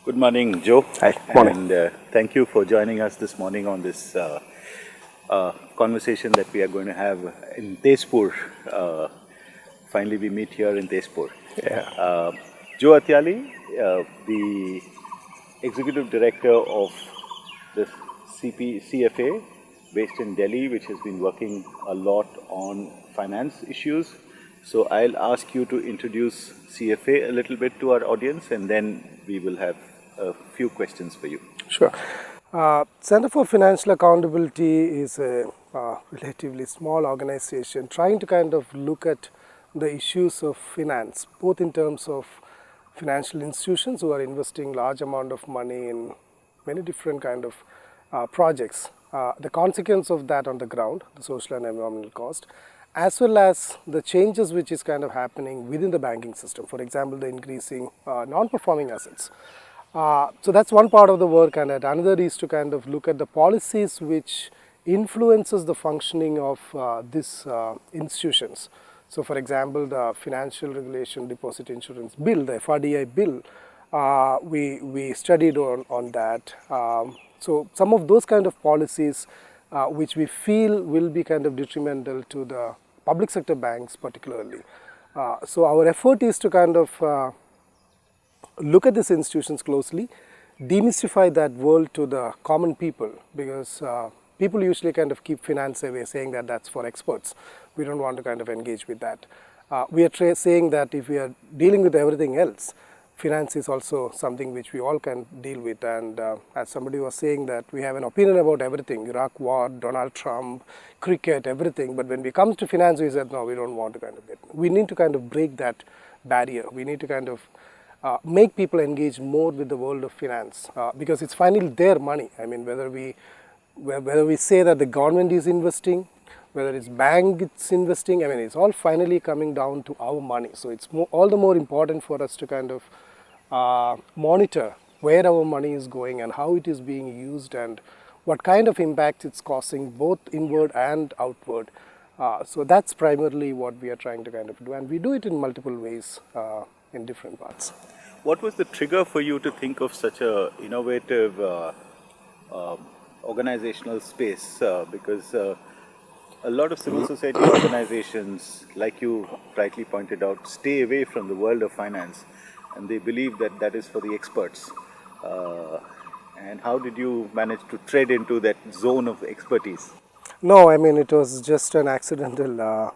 Good morning, Joe. Hi, morning. And thank you for joining us this morning on this conversation that we are going to have in Tezpur. Finally, we meet here in Tezpur. Yeah. Joe Athialy, the Executive Director of the CFA based in Delhi, which has been working a lot on finance issues. So I'll ask you to introduce CFA a little bit to our audience, and then we will have a few questions for you. Sure. Center for Financial Accountability is a relatively small organization trying to kind of look at the issues of finance, both in terms of financial institutions who are investing large amount of money in many different kind of projects, the consequence of that on the ground, the social and environmental cost, as well as the changes which is kind of happening within the banking system. For example, the increasing non-performing assets. So that's one part of the work, and another is to kind of look at the policies which influences the functioning of these institutions. So for example, the Financial Regulation Deposit Insurance Bill, the FRDI bill, we studied on that. So some of those kind of policies which we feel will be kind of detrimental to the public sector banks particularly. So our effort is to kind of look at these institutions closely, demystify that world to the common people, because people usually kind of keep finance away, saying that that's for experts. We don't want to kind of engage with that. We are saying that if we are dealing with everything else, finance is also something which we all can deal with. And as somebody was saying, that we have an opinion about everything, Iraq war, Donald Trump, cricket, everything. But when we come to finance, we said, no, we don't want to kind of get. We need to kind of break that barrier. We need to kind of make people engage more with the world of finance, because it's finally their money. I mean, whether we say that the government is investing, whether it's bank it's investing, I mean, it's all finally coming down to our money. So it's all the more important for us to kind of monitor where our money is going and how it is being used and what kind of impact it's causing both inward and outward. So that's primarily what we are trying to kind of do, and we do it in multiple ways in different parts. What was the trigger for you to think of such a innovative organizational space? Because a lot of civil society organizations, like you rightly pointed out, stay away from the world of finance, and they believe that that is for the experts. And how did you manage to tread into that zone of expertise? No, I mean, it was just an accidental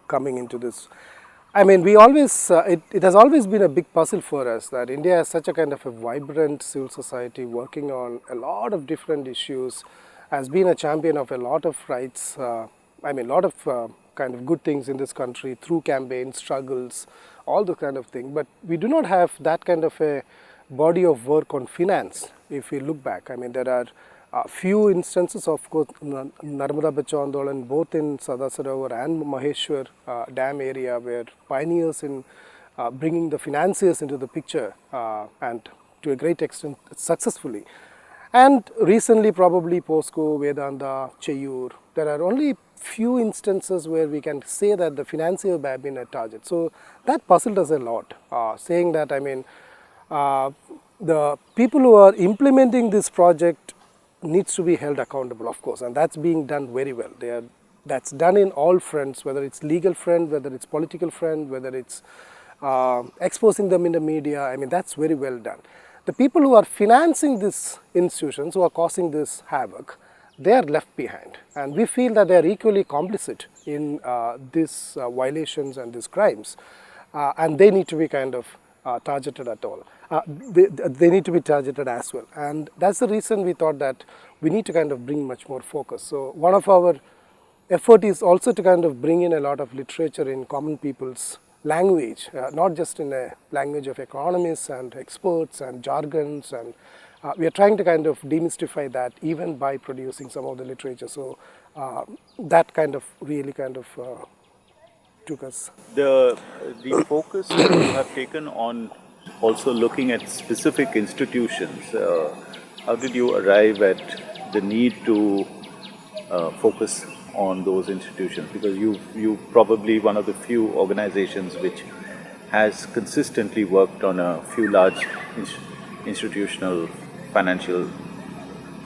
coming into this. I mean, we always, it has always been a big puzzle for us that India has such a kind of a vibrant civil society working on a lot of different issues, has been a champion of a lot of rights, I mean, a lot of kind of good things in this country through campaigns, struggles, all the kind of thing. But we do not have that kind of a body of work on finance if we look back. I mean, there are a few instances, of course, Narmada Bacha Andolan, both in Sardar Sarovar and Maheshwar Dam area, were pioneers in bringing the financiers into the picture, and to a great extent successfully. And recently, probably POSCO, Vedanta, Cheyur, there are only few instances where we can say that the financiers have been a target. So that puzzled us a lot, saying that, I mean, the people who are implementing this project needs to be held accountable, of course, and that's being done very well. That's done in all fronts, whether it's legal front, whether it's political front, whether it's exposing them in the media. I mean, that's very well done. The people who are financing these institutions, who are causing this havoc, they are left behind, and we feel that they are equally complicit in these violations and these crimes, and they need to be kind of targeted at all. They need to be targeted as well, and that's the reason we thought that we need to kind of bring much more focus. So one of our effort is also to kind of bring in a lot of literature in common people's language, not just in a language of economists and experts and jargons, and we are trying to kind of demystify that even by producing some of the literature. So that kind of really kind of took us. The focus that you have taken on also looking at specific institutions, how did you arrive at the need to focus on those institutions? Because you probably one of the few organizations which has consistently worked on a few large institutional financial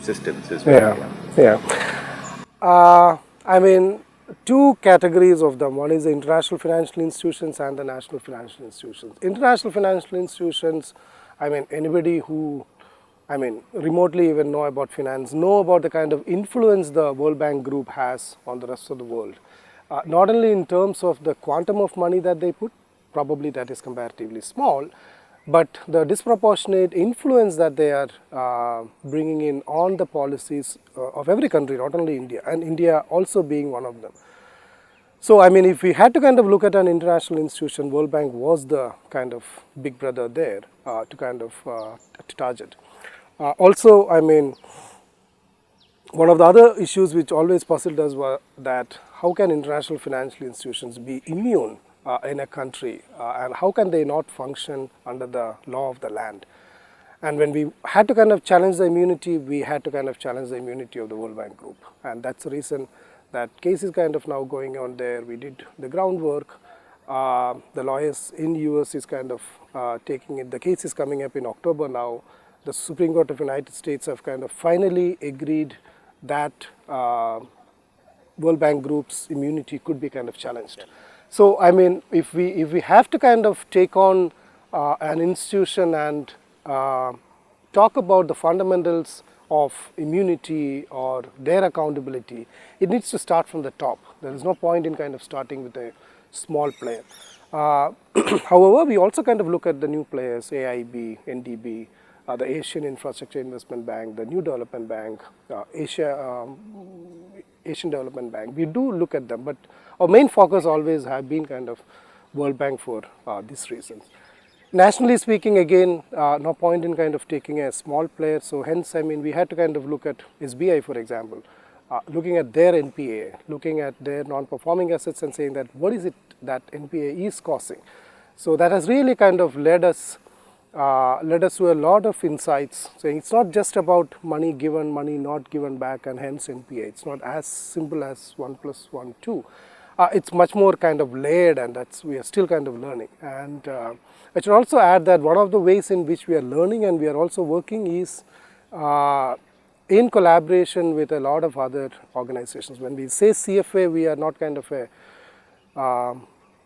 systems as well. Yeah. I mean, two categories of them. One is the international financial institutions and the national financial institutions. International financial institutions, I mean, anybody who, I mean, remotely even know about finance, know about the kind of influence the World Bank Group has on the rest of the world. Not only in terms of the quantum of money that they put, probably that is comparatively small, but the disproportionate influence that they are bringing in on the policies of every country, not only India, and India also being one of them. So, I mean, if we had to kind of look at an international institution, World Bank was the kind of big brother there to kind of to target. Also, I mean, one of the other issues which always puzzled us was that how can international financial institutions be immune in a country and how can they not function under the law of the land? And when we had to kind of challenge the immunity, we had to kind of challenge the immunity of the World Bank Group. And that's the reason that case is kind of now going on there. We did the groundwork. The lawyers in US is kind of taking it. The case is coming up in October now. The Supreme Court of the United States have kind of finally agreed that World Bank Group's immunity could be kind of challenged. So, I mean, if we have to kind of take on an institution and talk about the fundamentals of immunity or their accountability, it needs to start from the top. There is no point in kind of starting with a small player. However, we also kind of look at the new players, AIB, NDB, the Asian Infrastructure Investment Bank, the New Development Bank, Asian Development Bank. We do look at them, but our main focus always have been kind of World Bank for these reasons. Nationally speaking, again, no point in kind of taking a small player. So hence, I mean, we had to kind of look at SBI, for example, looking at their NPA, looking at their non-performing assets and saying that what is it that NPA is causing. So that has really kind of led us to a lot of insights, saying it's not just about money given, money not given back, and hence NPA. It's not as simple as 1 + 1, 2. It's much more kind of layered, and that's we are still kind of learning. And I should also add that one of the ways in which we are learning and we are also working is in collaboration with a lot of other organizations. When we say CFA, we are not kind of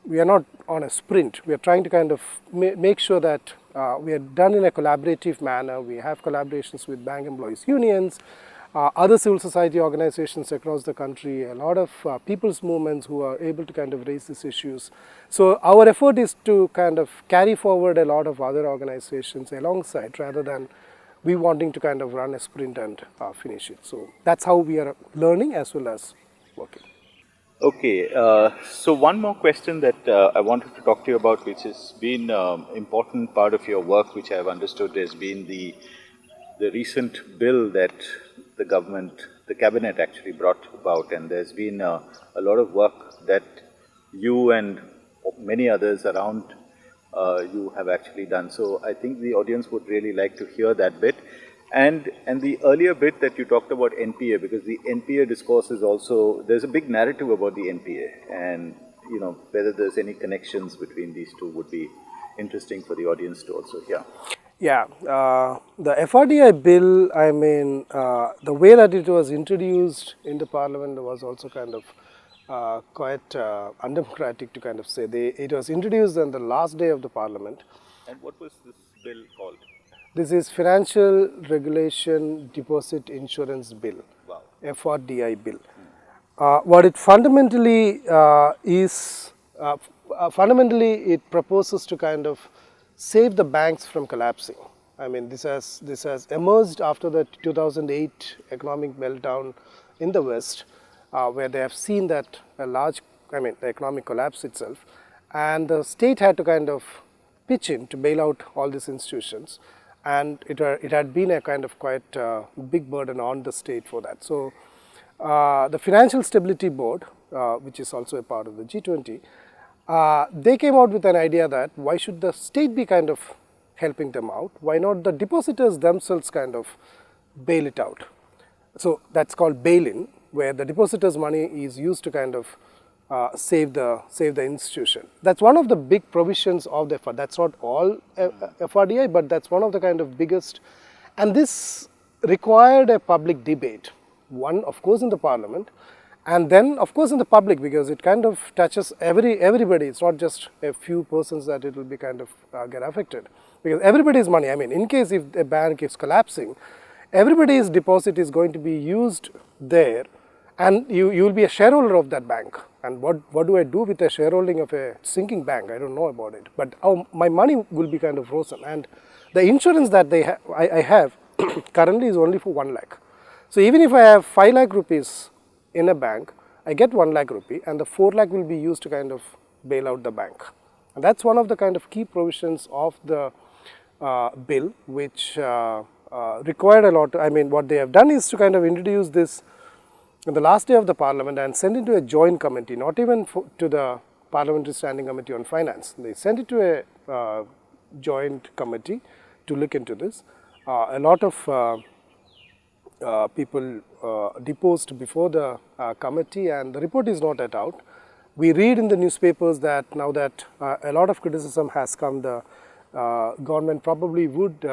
we are not on a sprint. We are trying to kind of make sure that we are done in a collaborative manner. We have collaborations with bank employees unions, other civil society organizations across the country, a lot of people's movements who are able to kind of raise these issues. So our effort is to kind of carry forward a lot of other organizations alongside rather than we wanting to kind of run a sprint and finish it. So that's how we are learning as well as working. Okay, so one more question that I wanted to talk to you about, which has been an important part of your work, which I have understood has been the recent bill that the government, the cabinet actually brought about, and there's been a lot of work that you and many others around you have actually done. So I think the audience would really like to hear that bit. And the earlier bit that you talked about NPA, because the NPA discourse is also, there's a big narrative about the NPA, and you know, whether there's any connections between these two would be interesting for the audience to also hear. Yeah, the FRDI bill, I mean, the way that it was introduced in the parliament was also kind of quite undemocratic to kind of say. It was introduced on the last day of the parliament. And what was this bill called? This is Financial Regulation Deposit Insurance Bill, Wow. FRDI bill. What it fundamentally is, fundamentally it proposes to kind of save the banks from collapsing. I mean, this has emerged after the 2008 economic meltdown in the West, where they have seen that the economic collapse itself, and the state had to kind of pitch in to bail out all these institutions. And it had been a kind of quite big burden on the state for that. So the Financial Stability Board, which is also a part of the G20, they came out with an idea that why should the state be kind of helping them out? Why not the depositors themselves kind of bail it out? So that's called bail-in, where the depositors' money is used to kind of save the institution. That's one of the big provisions of the FRDI. That's not all FRDI, but that's one of the kind of biggest. And this required a public debate. One, of course, in the parliament, and then, of course, in the public, because it kind of touches everybody. It's not just a few persons that it will be kind of get affected, because everybody's money. I mean, in case if a bank is collapsing, everybody's deposit is going to be used there, and you will be a shareholder of that bank. And what do I do with a shareholding of a sinking bank? I don't know about it. But my money will be kind of frozen. And the insurance that I have currently is only for 1 lakh. So even if I have 5 lakh rupees in a bank, I get 1 lakh rupee, and the 4 lakh will be used to kind of bail out the bank. And that's one of the kind of key provisions of the bill, which required a lot. I mean, what they have done is to kind of introduce this on the last day of the parliament and send it to a joint committee, not even to the Parliamentary Standing Committee on Finance. They sent it to a joint committee to look into this. A lot of people deposed before the committee, and the report is not yet out. We read in the newspapers that now that a lot of criticism has come, the government probably would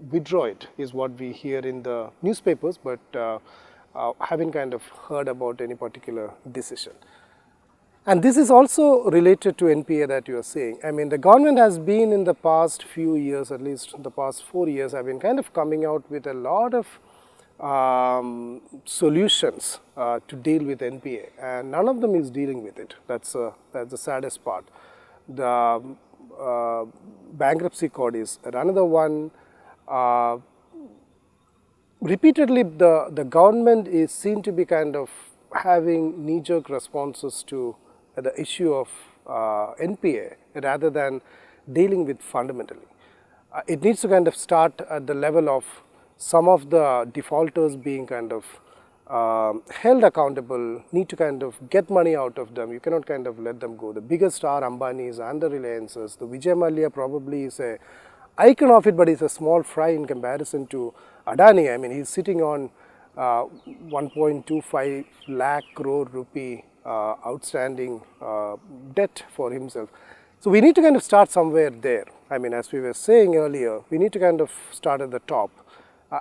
withdraw it, is what we hear in the newspapers, but haven't kind of heard about any particular decision. And this is also related to NPA that you are saying. I mean, the government has been in the past few years, at least the past 4 years, have been kind of coming out with a lot of solutions to deal with NPA, and none of them is dealing with it. That's the saddest part. The bankruptcy code is another one. Repeatedly, the government is seen to be kind of having knee-jerk responses to the issue of NPA rather than dealing with fundamentally. It needs to kind of start at the level of some of the defaulters being kind of held accountable, need to kind of get money out of them. You cannot kind of let them go. The biggest are Ambanis and the Reliances. The Vijay Mallya probably is a icon of it, but it's a small fry in comparison to Adani. I mean, he's sitting on 1.25 lakh crore rupee outstanding debt for himself. So we need to kind of start somewhere there. I mean, as we were saying earlier, we need to kind of start at the top.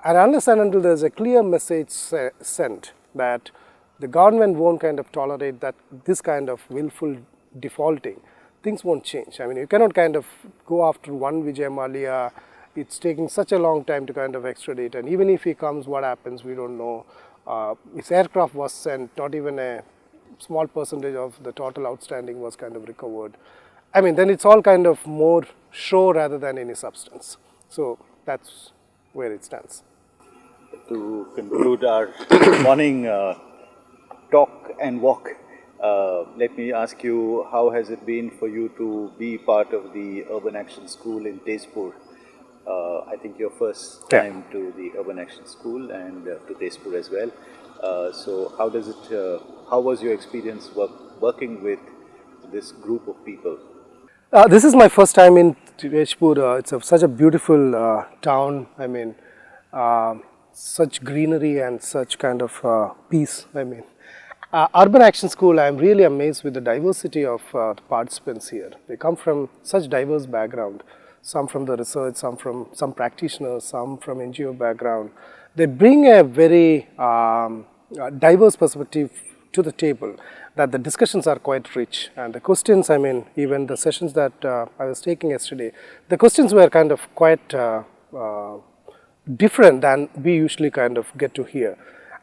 And unless and until there's a clear message sent that the government won't kind of tolerate that this kind of willful defaulting, things won't change. I mean, you cannot kind of go after one Vijay Mallya. It's taking such a long time to kind of extradite, and even if he comes, what happens, we don't know. His aircraft was sent, not even a small percentage of the total outstanding was kind of recovered. I mean, then it's all kind of more show rather than any substance. So that's where it stands. To conclude our morning talk and walk, let me ask you, how has it been for you to be part of the Urban Action School in Tezpur? I think your first time to the Urban Action School and to Tezpur as well. So how does it? How was your experience working with this group of people? This is my first time in Tezpur. It's such a beautiful town. I mean, such greenery and such kind of peace. I mean, Urban Action School, I am really amazed with the diversity of the participants here. They come from such diverse background. Some from the research, some practitioners, some from NGO background. They bring a very diverse perspective to the table, that the discussions are quite rich, and the questions, I mean, even the sessions that I was taking yesterday, the questions were kind of quite different than we usually kind of get to hear.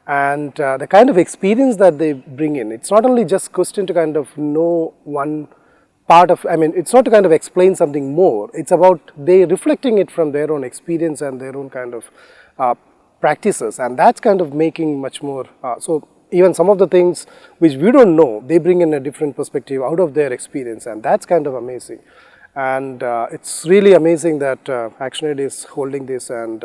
And the kind of experience that they bring in, it's not only just question to kind of know one part of, I mean, it's not to kind of explain something more, it's about they reflecting it from their own experience and their own kind of practices, and that's kind of making much more, so even some of the things which we don't know, they bring in a different perspective out of their experience, and that's kind of amazing. And it's really amazing that ActionAid is holding this, and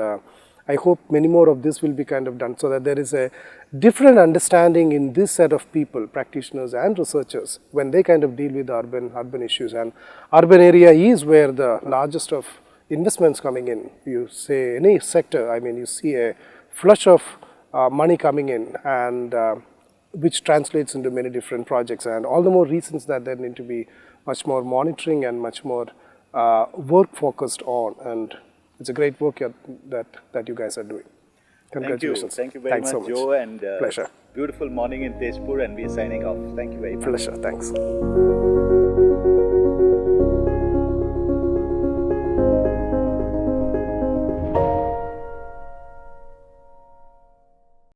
I hope many more of this will be kind of done, so that there is a different understanding in this set of people, practitioners and researchers, when they kind of deal with urban issues. And urban area is where the largest of investments coming in. You say any sector, I mean, you see a flush of money coming in, and which translates into many different projects, and all the more reasons that there need to be much more monitoring and much more work focused on. And it's a great work that you guys are doing. Congratulations. Thank you very Thanks much, so Joe. And Pleasure. beautiful morning in Tezpur, and we are signing off. Thank you very much. Pleasure. Thanks.